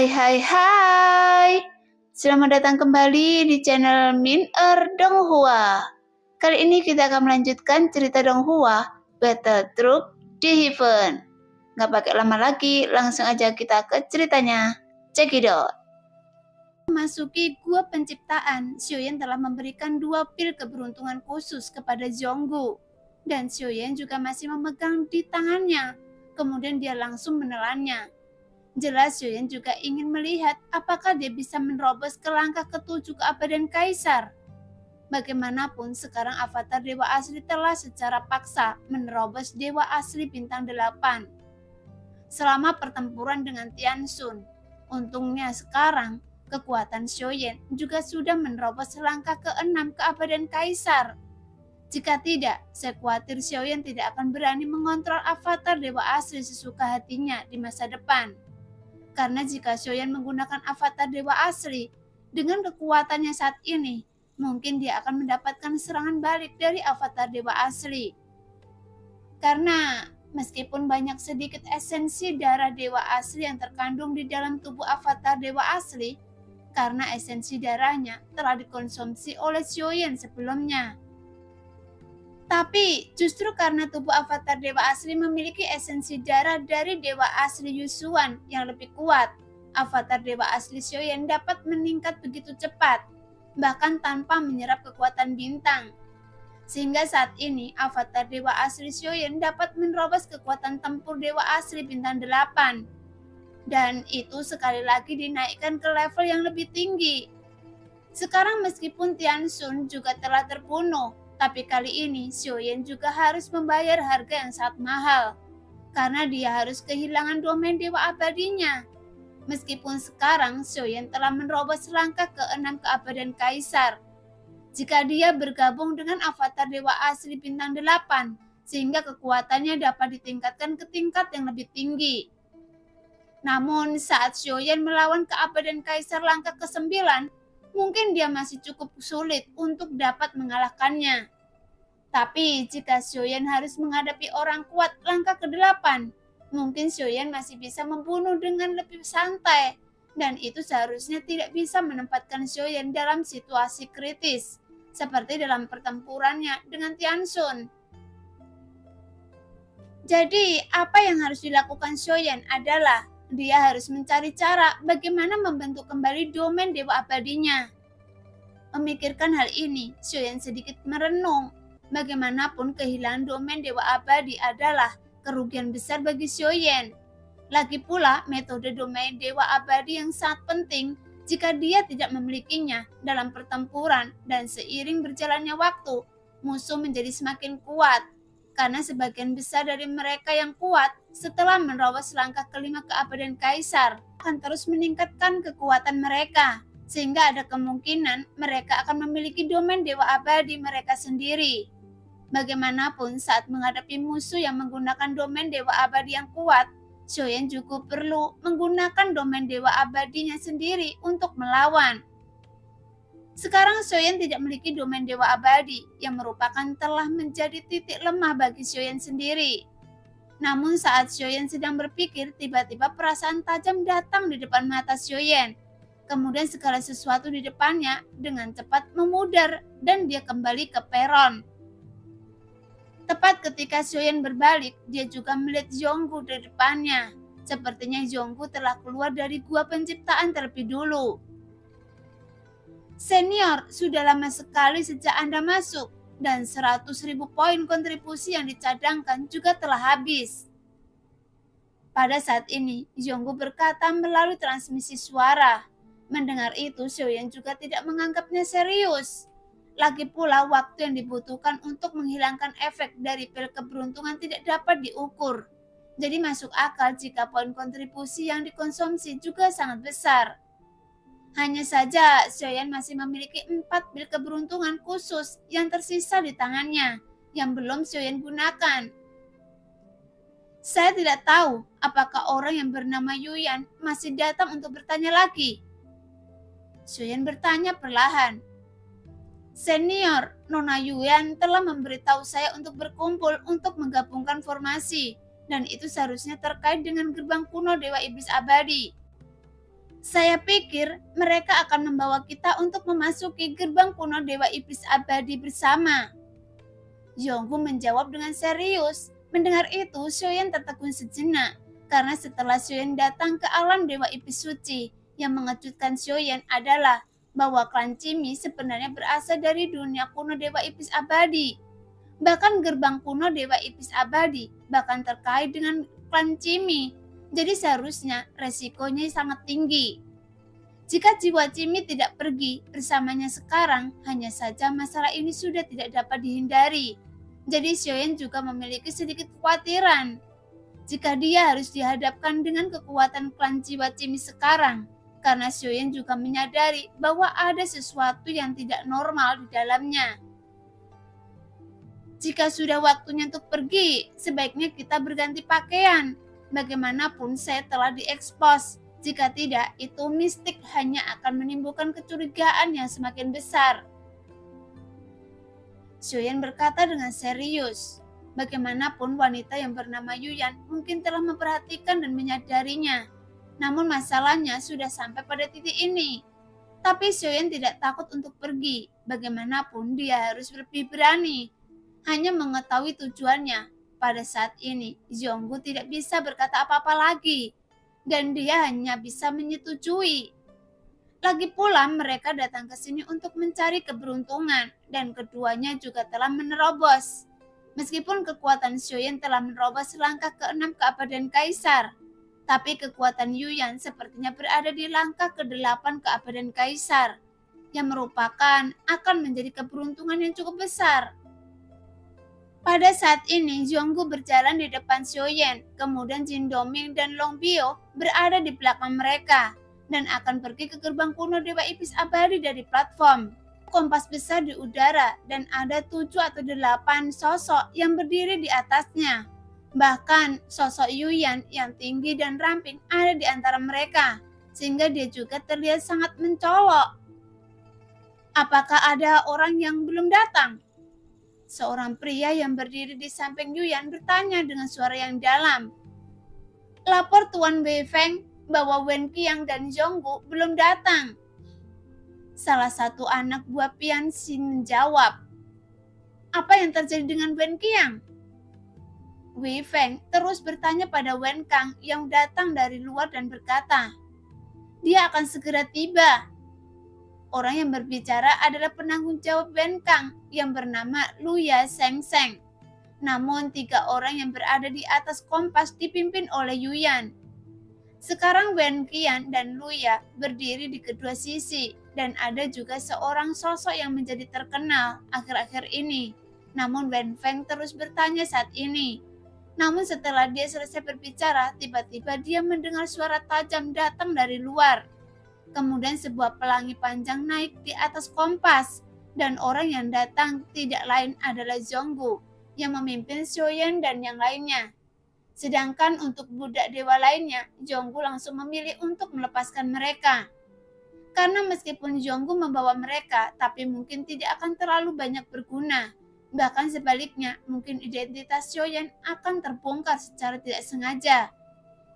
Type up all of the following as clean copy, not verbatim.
Hai. Selamat datang kembali di channel Min Donghua. Kali ini kita akan melanjutkan cerita Donghua, Battle Truck di Heaven. Gak pakai lama lagi, langsung aja kita ke ceritanya. Check it out. Memasuki gua penciptaan, Xiuyan telah memberikan 2 pil keberuntungan khusus kepada Zhonggu. Dan Xiuyan juga masih memegang di tangannya. Kemudian dia langsung menelannya. Jelas Xiuyan juga ingin melihat apakah dia bisa menerobos ke langkah ke-7 keabadian Kaisar. Bagaimanapun sekarang avatar Dewa Asli telah secara paksa menerobos Dewa Asli Bintang 8. Selama pertempuran dengan Tianxun, untungnya sekarang kekuatan Xiuyan juga sudah menerobos langkah ke-6 keabadian Kaisar. Jika tidak, saya khawatir Xiuyan tidak akan berani mengontrol avatar Dewa Asli sesuka hatinya di masa depan. Karena jika Xiuyan menggunakan avatar Dewa Asli, dengan kekuatannya saat ini, mungkin dia akan mendapatkan serangan balik dari avatar Dewa Asli. Karena meskipun banyak sedikit esensi darah Dewa Asli yang terkandung di dalam tubuh avatar Dewa Asli, karena esensi darahnya telah dikonsumsi oleh Xiuyan sebelumnya. Tapi justru karena tubuh avatar Dewa Asli memiliki esensi darah dari Dewa Asli Yusuan yang lebih kuat, avatar Dewa Asli Xiuyan dapat meningkat begitu cepat, bahkan tanpa menyerap kekuatan bintang. Sehingga saat ini avatar Dewa Asli Xiuyan dapat menerobos kekuatan tempur Dewa Asli Bintang 8. Dan itu sekali lagi dinaikkan ke level yang lebih tinggi. Sekarang meskipun Tianxun juga telah terbunuh, tapi kali ini Xiuyan juga harus membayar harga yang sangat mahal, karena dia harus kehilangan domain Dewa Abadinya. Meskipun sekarang Xiuyan telah menerobos langkah ke-6 keabadian Kaisar. Jika dia bergabung dengan avatar Dewa Asli Bintang 8, sehingga kekuatannya dapat ditingkatkan ke tingkat yang lebih tinggi. Namun saat Xiuyan melawan keabadian Kaisar langkah ke-9, mungkin dia masih cukup sulit untuk dapat mengalahkannya. Tapi jika Xiuyan harus menghadapi orang kuat langkah ke-8, mungkin Xiuyan masih bisa membunuh dengan lebih santai. Dan itu seharusnya tidak bisa menempatkan Xiuyan dalam situasi kritis, seperti dalam pertempurannya dengan Tianxun. Jadi apa yang harus dilakukan Xiuyan adalah dia harus mencari cara bagaimana membentuk kembali domain Dewa Abadinya. Memikirkan hal ini, Xiuyan sedikit merenung. Bagaimanapun kehilangan domain Dewa Abadi adalah kerugian besar bagi Xiuyan. Lagi pula metode domain Dewa Abadi yang sangat penting jika dia tidak memilikinya dalam pertempuran, dan seiring berjalannya waktu, musuh menjadi semakin kuat. Karena sebagian besar dari mereka yang kuat setelah menerobos langkah ke-5 keabadian Kaisar akan terus meningkatkan kekuatan mereka, sehingga ada kemungkinan mereka akan memiliki domain Dewa Abadi mereka sendiri. Bagaimanapun saat menghadapi musuh yang menggunakan domain Dewa Abadi yang kuat, Xiuyan juga perlu menggunakan domain Dewa Abadinya sendiri untuk melawan. Sekarang Xiuyan tidak memiliki domain Dewa Abadi yang merupakan telah menjadi titik lemah bagi Xiuyan sendiri. Namun saat Xiuyan sedang berpikir, tiba-tiba perasaan tajam datang di depan mata Xiuyan. Kemudian segala sesuatu di depannya dengan cepat memudar dan dia kembali ke peron. Tepat ketika Xiuyan berbalik, dia juga melihat Zhonggu di depannya. Sepertinya Zhonggu telah keluar dari gua penciptaan terlebih dulu. Senior, sudah lama sekali sejak Anda masuk, dan 100.000 poin kontribusi yang dicadangkan juga telah habis. Pada saat ini, Zhonggu berkata melalui transmisi suara. Mendengar itu, Xiuyan juga tidak menganggapnya serius. Lagi pula, waktu yang dibutuhkan untuk menghilangkan efek dari pil keberuntungan tidak dapat diukur. Jadi masuk akal jika poin kontribusi yang dikonsumsi juga sangat besar. Hanya saja, Xiuyan masih memiliki 4 pil keberuntungan khusus yang tersisa di tangannya, yang belum Xiuyan gunakan. Saya tidak tahu apakah orang yang bernama Yuyan masih datang untuk bertanya lagi. Xiuyan bertanya perlahan. Senior, Nona Yuyan telah memberitahu saya untuk berkumpul untuk menggabungkan formasi, dan itu seharusnya terkait dengan gerbang kuno Dewa Iblis Abadi. Saya pikir mereka akan membawa kita untuk memasuki gerbang kuno Dewa Iblis Abadi bersama. Jonggu menjawab dengan serius. Mendengar itu, Xiaoyan tertegun sejenak, karena setelah Xiaoyan datang ke alam Dewa Iblis Suci, yang mengejutkan Xiaoyan adalah bahwa klan Cimi sebenarnya berasal dari dunia kuno Dewa Iblis Abadi. Bahkan gerbang kuno Dewa Iblis Abadi bahkan terkait dengan klan Cimi. Jadi seharusnya resikonya sangat tinggi. Jika jiwa Cimi tidak pergi bersamanya sekarang, hanya saja masalah ini sudah tidak dapat dihindari. Jadi Xiaoyan juga memiliki sedikit kekhawatiran. Jika dia harus dihadapkan dengan kekuatan klan jiwa Cimi sekarang, karena Xiaoyan juga menyadari bahwa ada sesuatu yang tidak normal di dalamnya. Jika sudah waktunya untuk pergi, sebaiknya kita berganti pakaian. Bagaimanapun saya telah diekspos. Jika tidak, itu mistik hanya akan menimbulkan kecurigaan yang semakin besar. Xiaoyan berkata dengan serius. Bagaimanapun wanita yang bernama Yuyan mungkin telah memperhatikan dan menyadarinya. Namun masalahnya sudah sampai pada titik ini. Tapi Xiaoyan tidak takut untuk pergi. Bagaimanapun dia harus lebih berani. Hanya mengetahui tujuannya. Pada saat ini, Zhonggu tidak bisa berkata apa-apa lagi. Dan dia hanya bisa menyetujui. Lagi pula mereka datang ke sini untuk mencari keberuntungan. Dan keduanya juga telah menerobos. Meskipun kekuatan Xiaoyan telah menerobos langkah ke-6 keabadian Kaisar, tapi kekuatan Yuyan sepertinya berada di langkah ke-8 keabadian Kaisar, yang merupakan akan menjadi keberuntungan yang cukup besar. Pada saat ini, Zhonggu berjalan di depan Xiaoyan, kemudian Jin Doming dan Long Bio berada di belakang mereka, dan akan pergi ke gerbang kuno Dewa Iblis Abadi dari platform. Kompas besar di udara dan ada 7 atau 8 sosok yang berdiri di atasnya. Bahkan sosok Yuyan yang tinggi dan ramping ada di antara mereka, sehingga dia juga terlihat sangat mencolok. Apakah ada orang yang belum datang? Seorang pria yang berdiri di samping Yuyan bertanya dengan suara yang dalam. Lapor Tuan Wei Feng bahwa Wen Qiang dan Zhonggu belum datang. Salah satu anak buah Pian Xin menjawab. Apa yang terjadi dengan Wen Qiang? Wei Feng terus bertanya pada Wen Kang yang datang dari luar dan berkata, dia akan segera tiba. Orang yang berbicara adalah penanggung jawab Wen Kang yang bernama Luya Seng Seng. Namun 3 orang yang berada di atas kompas dipimpin oleh Yuyan. Sekarang Wen Qian dan Luya berdiri di kedua sisi dan ada juga seorang sosok yang menjadi terkenal akhir-akhir ini. Namun Wen Feng terus bertanya saat ini. Namun setelah dia selesai berbicara, tiba-tiba dia mendengar suara tajam datang dari luar. Kemudian sebuah pelangi panjang naik di atas kompas dan orang yang datang tidak lain adalah Zhonggu yang memimpin Xiaoyan dan yang lainnya. Sedangkan untuk budak dewa lainnya, Zhonggu langsung memilih untuk melepaskan mereka. Karena meskipun Zhonggu membawa mereka, tapi mungkin tidak akan terlalu banyak berguna. Bahkan sebaliknya, mungkin identitas Xiaoyan akan terbongkar secara tidak sengaja.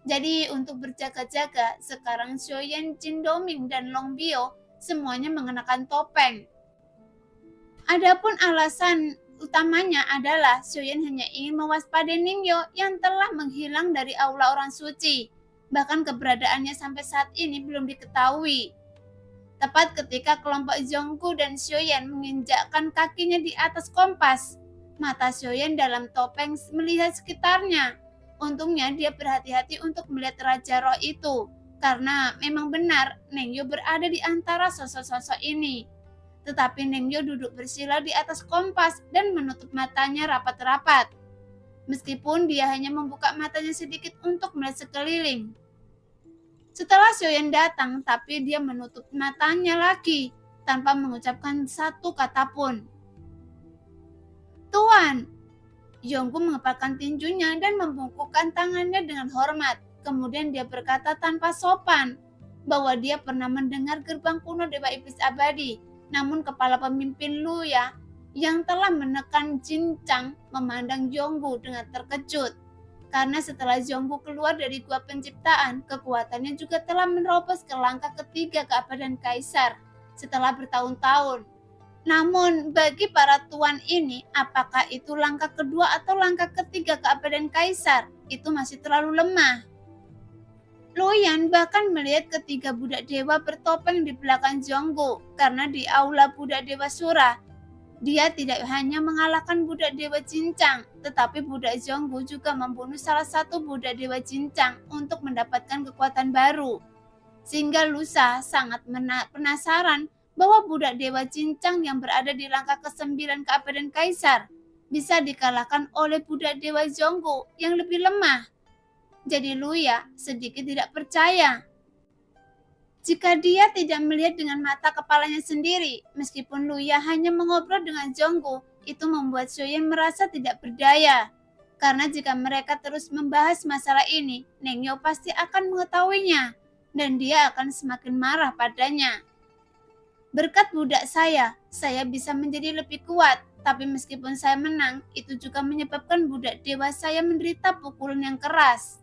Jadi untuk berjaga-jaga, sekarang Xiaoyan, Jin Doming, dan Long Bio semuanya mengenakan topeng. Adapun alasan utamanya adalah Xiaoyan hanya ingin mewaspadai Ningyo yang telah menghilang dari aula orang suci. Bahkan keberadaannya sampai saat ini belum diketahui. Tepat ketika kelompok Zhonggu dan Xiaoyan menginjakkan kakinya di atas kompas, mata Xiaoyan dalam topeng melihat sekitarnya. Untungnya dia berhati-hati untuk melihat Raja Roh itu, karena memang benar Ningyo berada di antara sosok-sosok ini. Tetapi Ningyo duduk bersila di atas kompas dan menutup matanya rapat-rapat. Meskipun dia hanya membuka matanya sedikit untuk melihat sekeliling. Setelah Xiaoyan datang, tapi dia menutup matanya lagi tanpa mengucapkan satu kata pun. Tuan, Zhonggu mengepalkan tinjunya dan membungkukkan tangannya dengan hormat. Kemudian dia berkata tanpa sopan bahwa dia pernah mendengar gerbang kuno Dewa Iblis Abadi. Namun kepala pemimpin Luya yang telah menekan Jin Chang memandang Zhonggu dengan terkejut. Karena setelah Jonggu keluar dari gua penciptaan, kekuatannya juga telah menerobos ke langkah ketiga keabadian Kaisar setelah bertahun-tahun. Namun bagi para tuan ini, apakah itu langkah kedua atau langkah ketiga keabadian Kaisar, itu masih terlalu lemah. Luyan bahkan melihat ketiga budak dewa bertopeng di belakang Jonggu, karena di aula budak dewa Sura, dia tidak hanya mengalahkan budak dewa cincang, tetapi budak Jonggu juga membunuh salah satu budak dewa cincang untuk mendapatkan kekuatan baru. Sehingga Lusa sangat penasaran bahwa budak dewa cincang yang berada di langkah ke-9 keabadian Kaisar bisa dikalahkan oleh budak dewa Jonggu yang lebih lemah. Jadi Luya sedikit tidak percaya. Jika dia tidak melihat dengan mata kepalanya sendiri, meskipun Luya hanya mengobrol dengan Jonggu, itu membuat Xiaoyan merasa tidak berdaya. Karena jika mereka terus membahas masalah ini, Nengyo pasti akan mengetahuinya, dan dia akan semakin marah padanya. Berkat budak saya bisa menjadi lebih kuat, tapi meskipun saya menang, itu juga menyebabkan budak dewa saya menderita pukulan yang keras.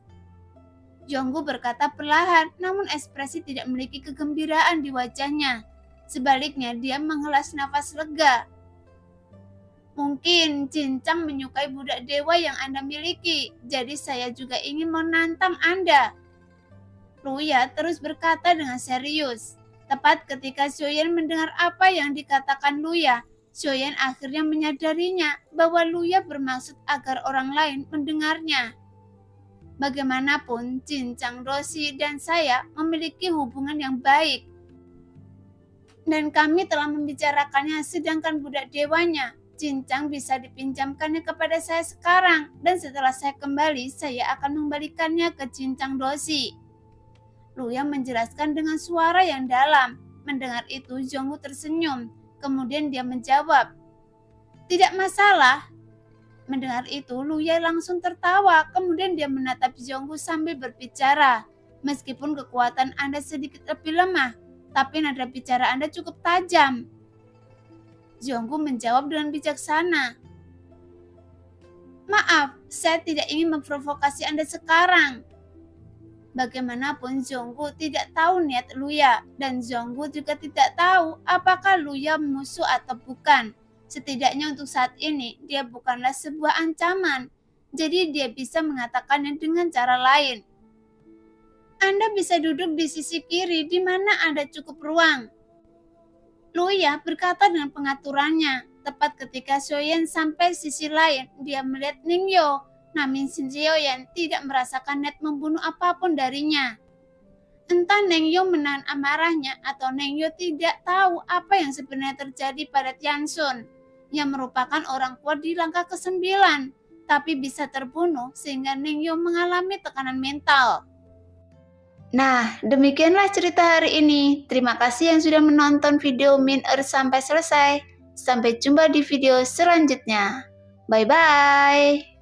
Jonggu berkata perlahan, namun ekspresi tidak memiliki kegembiraan di wajahnya. Sebaliknya, dia menghela nafas lega. Mungkin Cincang menyukai budak dewa yang Anda miliki, jadi saya juga ingin menantang Anda. Luya terus berkata dengan serius. Tepat ketika Xiaoyan mendengar apa yang dikatakan Luya, Xiaoyan akhirnya menyadarinya bahwa Luya bermaksud agar orang lain mendengarnya. Bagaimanapun, Cincang Roshi dan saya memiliki hubungan yang baik. Dan kami telah membicarakannya, sedangkan budak dewanya, Cincang bisa dipinjamkannya kepada saya sekarang. Dan setelah saya kembali, saya akan membalikannya ke Cincang Roshi. Luya menjelaskan dengan suara yang dalam. Mendengar itu, Jonggu tersenyum. Kemudian dia menjawab, "Tidak masalah." Mendengar itu, Luya langsung tertawa, kemudian dia menatap Jonggu sambil berbicara. Meskipun kekuatan Anda sedikit lebih lemah, tapi nada bicara Anda cukup tajam. Jonggu menjawab dengan bijaksana. Maaf, saya tidak ingin memprovokasi Anda sekarang. Bagaimanapun Jonggu tidak tahu niat Luya, dan Jonggu juga tidak tahu apakah Luya musuh atau bukan. Setidaknya untuk saat ini, dia bukanlah sebuah ancaman, jadi dia bisa mengatakannya dengan cara lain. Anda bisa duduk di sisi kiri di mana ada cukup ruang. Luya berkata dengan pengaturannya. Tepat ketika Xiaoyan sampai sisi lain, dia melihat Ningyo, namun Xiaoyan tidak merasakan niat membunuh apapun darinya. Entah Nengyo menahan amarahnya atau Nengyo tidak tahu apa yang sebenarnya terjadi pada Tianxun, yang merupakan orang kuat di langkah ke-9, tapi bisa terbunuh sehingga Nengyo mengalami tekanan mental. Nah, demikianlah cerita hari ini. Terima kasih yang sudah menonton video Min Earth sampai selesai. Sampai jumpa di video selanjutnya. Bye-bye.